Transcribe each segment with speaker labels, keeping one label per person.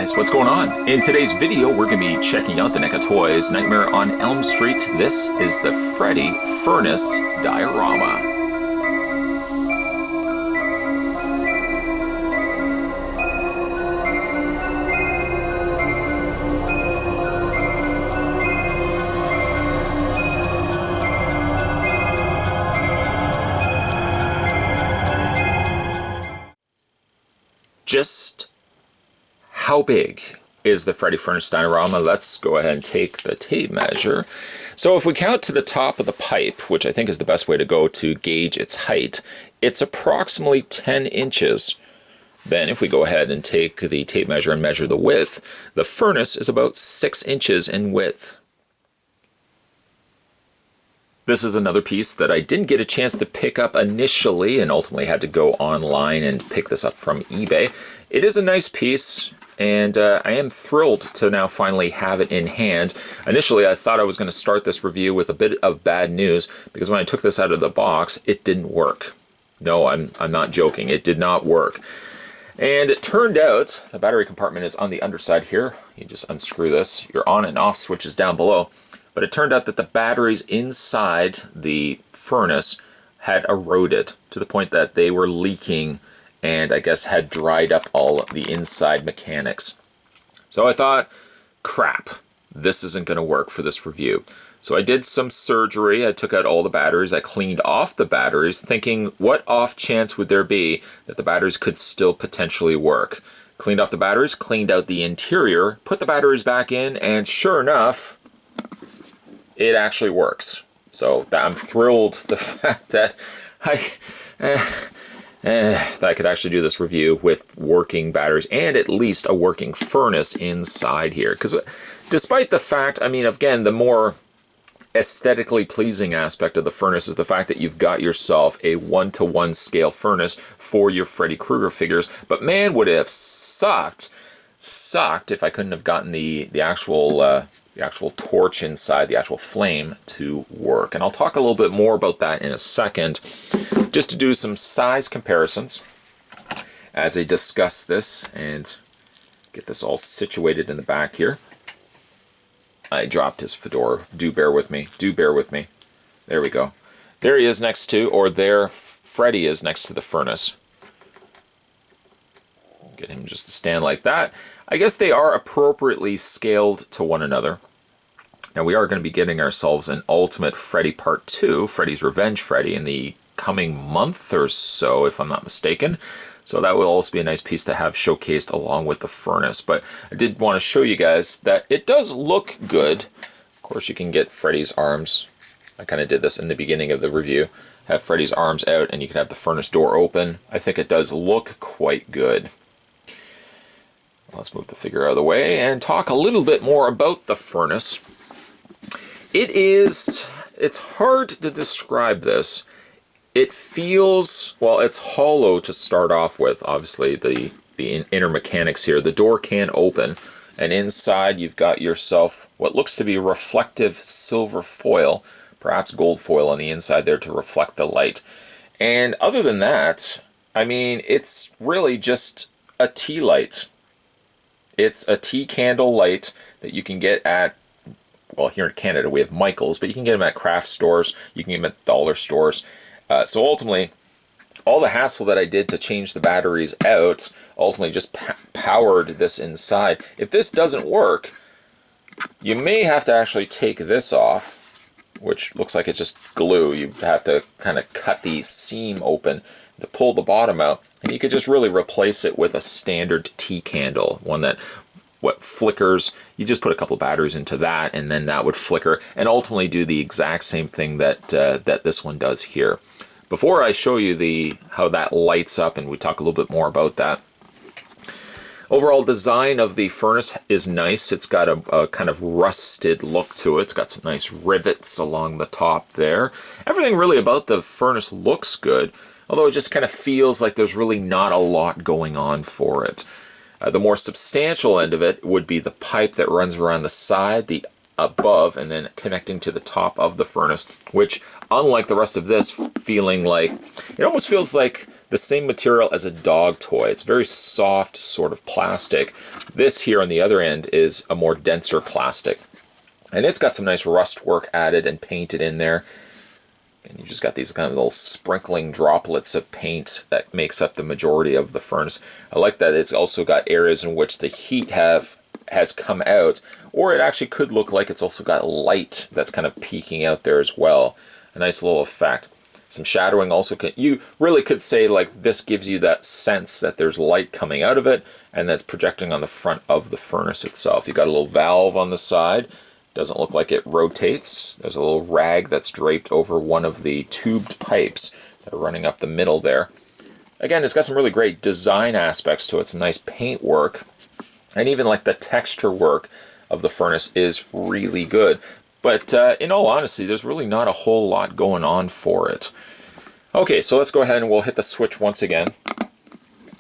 Speaker 1: guys, what's going on? In today's video, we're going to be checking out the NECA Toys Nightmare on Elm Street. This is the Freddy Furnace Diorama. Just how big is the Freddy Furnace Diorama? Let's go ahead and take the tape measure. So if we count to the top of the pipe, which I think is the best way to go to gauge its height, it's approximately 10 inches. Then if we go ahead and take the tape measure and measure the width, the furnace is about 6 inches in width. This is another piece that I didn't get a chance to pick up initially and ultimately had to go online and pick this up from eBay. It is a nice piece, and I am thrilled to now finally have it in hand. Initially, I thought I was going to start this review with a bit of bad news, because when I took this out of the box, it didn't work. No, I'm not joking. It did not work. And it turned out the battery compartment is on the underside here. You just unscrew this. Your on and off switch is down below. But it turned out that the batteries inside the furnace had eroded to the point that they were leaking and I guess had dried up all of the inside mechanics. So I thought, crap, this isn't going to work for this review. So I did some surgery. I took out all the batteries. I cleaned off the batteries, thinking what off chance would there be that the batteries could still potentially work. Cleaned off the batteries, cleaned out the interior, put the batteries back in, and sure enough, it actually works. So I'm thrilled the fact that that I could actually do this review with working batteries and at least a working furnace inside here. Because despite the fact, I mean, again, the more aesthetically pleasing aspect of the furnace is the fact that you've got yourself a 1-to-1 scale furnace for your Freddy Krueger figures. But man, would it have sucked if I couldn't have gotten the actual torch inside, the actual flame, to work. And I'll talk a little bit more about that in a second, just to do some size comparisons as I discuss this and get this all situated in the back here. I dropped his fedora. Do bear with me. Do bear with me. There we go. There he is next to, or there Freddy is next to the furnace. Get him just to stand like that. I guess they are appropriately scaled to one another. Now we are going to be getting ourselves an Ultimate Freddy Part 2, Freddy's Revenge Freddy, in the coming month or so, if I'm not mistaken. So that will also be a nice piece to have showcased along with the furnace. But I did want to show you guys that it does look good. Of course, you can get Freddy's arms. I kind of did this in the beginning of the review. Have Freddy's arms out and you can have the furnace door open. I think it does look quite good. Let's move the figure out of the way and talk a little bit more about the furnace. It's hard to describe this. It feels, well, it's hollow to start off with. Obviously, the inner mechanics here. The door can open, and inside you've got yourself what looks to be reflective silver foil, perhaps gold foil on the inside there to reflect the light. And other than that, I mean, it's really just a tea light. It's a tea candle light that you can get at, well, here in Canada we have Michael's, but you can get them at craft stores, you can get them at dollar stores. So ultimately, all the hassle that I did to change the batteries out ultimately just powered this inside. If this doesn't work, you may have to actually take this off, which looks like it's just glue. You have to kind of cut the seam open to pull the bottom out. And you could just really replace it with a standard tea candle, one that flickers. You just put a couple of batteries into that, and then that would flicker, and ultimately do the exact same thing that that this one does here. Before I show you how that lights up, and we talk a little bit more about that, overall design of the furnace is nice. It's got a kind of rusted look to it. It's got some nice rivets along the top there. Everything really about the furnace looks good, although it just kind of feels like there's really not a lot going on for it. The more substantial end of it would be the pipe that runs around the side, the above, and then connecting to the top of the furnace, which, unlike the rest of this, feeling like, it almost feels like the same material as a dog toy. It's very soft sort of plastic. This here on the other end is a more denser plastic. And it's got some nice rust work added and painted in there. And you just got these kind of little sprinkling droplets of paint that makes up the majority of the furnace. I like that it's also got areas in which the heat has come out, or it actually could look like it's also got light that's kind of peeking out there as well. A nice little effect. Some shadowing also. You really could say like this gives you that sense that there's light coming out of it and that's projecting on the front of the furnace itself. You got a little valve on the side. Doesn't look like it rotates. There's a little rag that's draped over one of the tubed pipes that are running up the middle there. Again, it's got some really great design aspects to it, some nice paint work, and even like the texture work of the furnace is really good. But in all honesty, there's really not a whole lot going on for it. Okay, so let's go ahead and we'll hit the switch once again.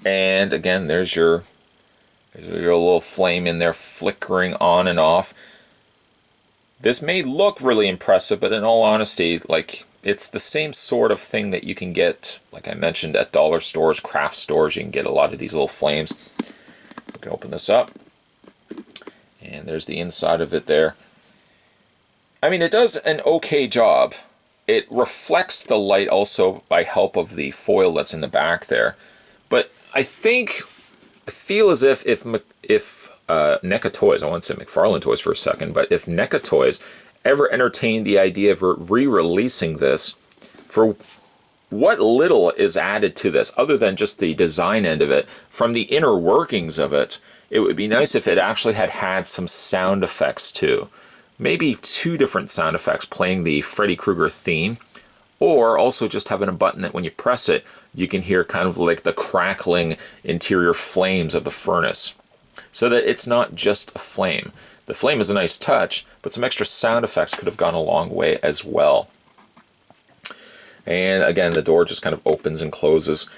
Speaker 1: And again, there's your little flame in there flickering on and off. This may look really impressive, but in all honesty, like it's the same sort of thing that you can get, like I mentioned, at dollar stores, craft stores. You can get a lot of these little flames. We can open this up. And there's the inside of it there. I mean, it does an okay job. It reflects the light also by help of the foil that's in the back there. But I feel as if NECA Toys, I want to say McFarlane Toys for a second, but if NECA Toys ever entertained the idea of re-releasing this, for what little is added to this, other than just the design end of it, from the inner workings of it, it would be nice if it actually had some sound effects too. Maybe 2 different sound effects playing the Freddy Krueger theme, or also just having a button that when you press it, you can hear kind of like the crackling interior flames of the furnace. So that it's not just a flame. The flame is a nice touch, but some extra sound effects could have gone a long way as well. And again, the door just kind of opens and closes.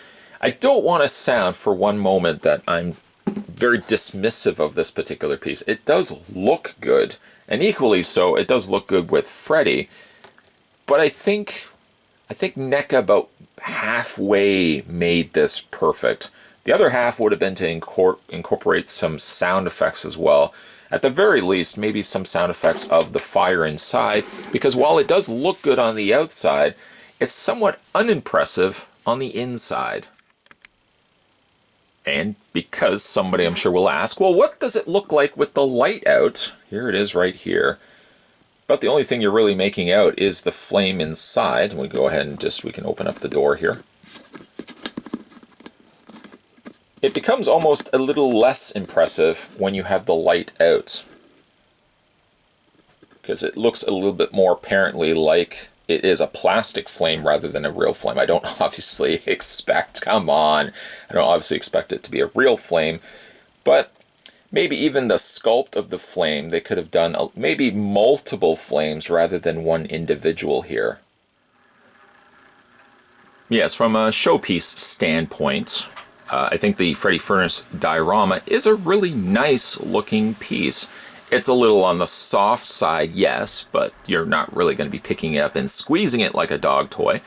Speaker 1: I don't want to sound for one moment that I'm very dismissive of this particular piece. It does look good, and equally so, it does look good with Freddie. But I think NECA about halfway made this perfect. The other half would have been to incorporate some sound effects as well. At the very least, maybe some sound effects of the fire inside, because while it does look good on the outside, it's somewhat unimpressive on the inside. And because somebody I'm sure will ask, well, what does it look like with the light out? Here it is right here. But the only thing you're really making out is the flame inside. We go ahead and we can open up the door here. It becomes almost a little less impressive when you have the light out, because it looks a little bit more apparently like it is a plastic flame rather than a real flame. I don't obviously expect, come on, I don't obviously expect it to be a real flame, but maybe even the sculpt of the flame, they could have done maybe multiple flames rather than one individual here. Yes, from a showpiece standpoint, I think the Freddy Furnace Diorama is a really nice looking piece. It's a little on the soft side, yes, but you're not really going to be picking it up and squeezing it like a dog toy.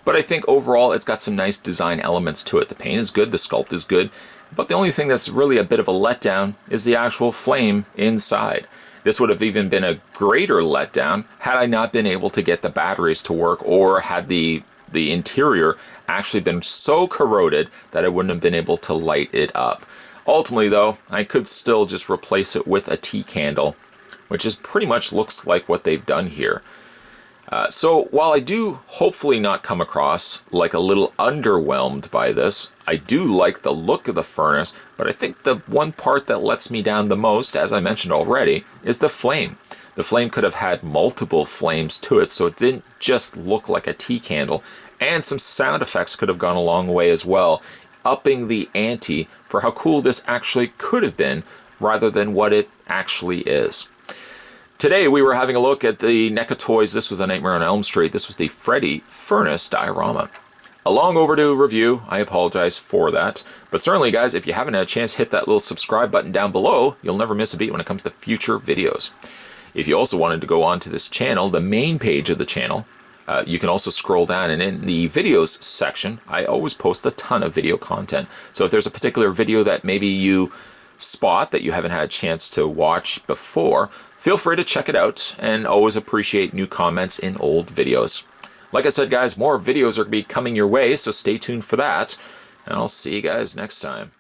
Speaker 1: But I think overall it's got some nice design elements to it. The paint is good, the sculpt is good, but the only thing that's really a bit of a letdown is the actual flame inside. This would have even been a greater letdown had I not been able to get the batteries to work, or had the interior actually been so corroded that I wouldn't have been able to light it up. Ultimately though, I could still just replace it with a tea candle, which is pretty much looks like what they've done here. So while I do hopefully not come across like a little underwhelmed by this, I do like the look of the furnace, but I think the one part that lets me down the most, as I mentioned already, is the flame. The flame could have had multiple flames to it, so it didn't just look like a tea candle. And some sound effects could have gone a long way as well, upping the ante for how cool this actually could have been, rather than what it actually is. Today we were having a look at the NECA Toys. This was the Nightmare on Elm Street. This was the Freddy Furnace Diorama. A long overdue review. I apologize for that. But certainly, guys, if you haven't had a chance, hit that little subscribe button down below. You'll never miss a beat when it comes to future videos. If you also wanted to go on to this channel, the main page of the channel, You can also scroll down, and in the videos section, I always post a ton of video content. So if there's a particular video that maybe you spot that you haven't had a chance to watch before, feel free to check it out, and always appreciate new comments in old videos. Like I said, guys, more videos are going to be coming your way, so stay tuned for that, and I'll see you guys next time.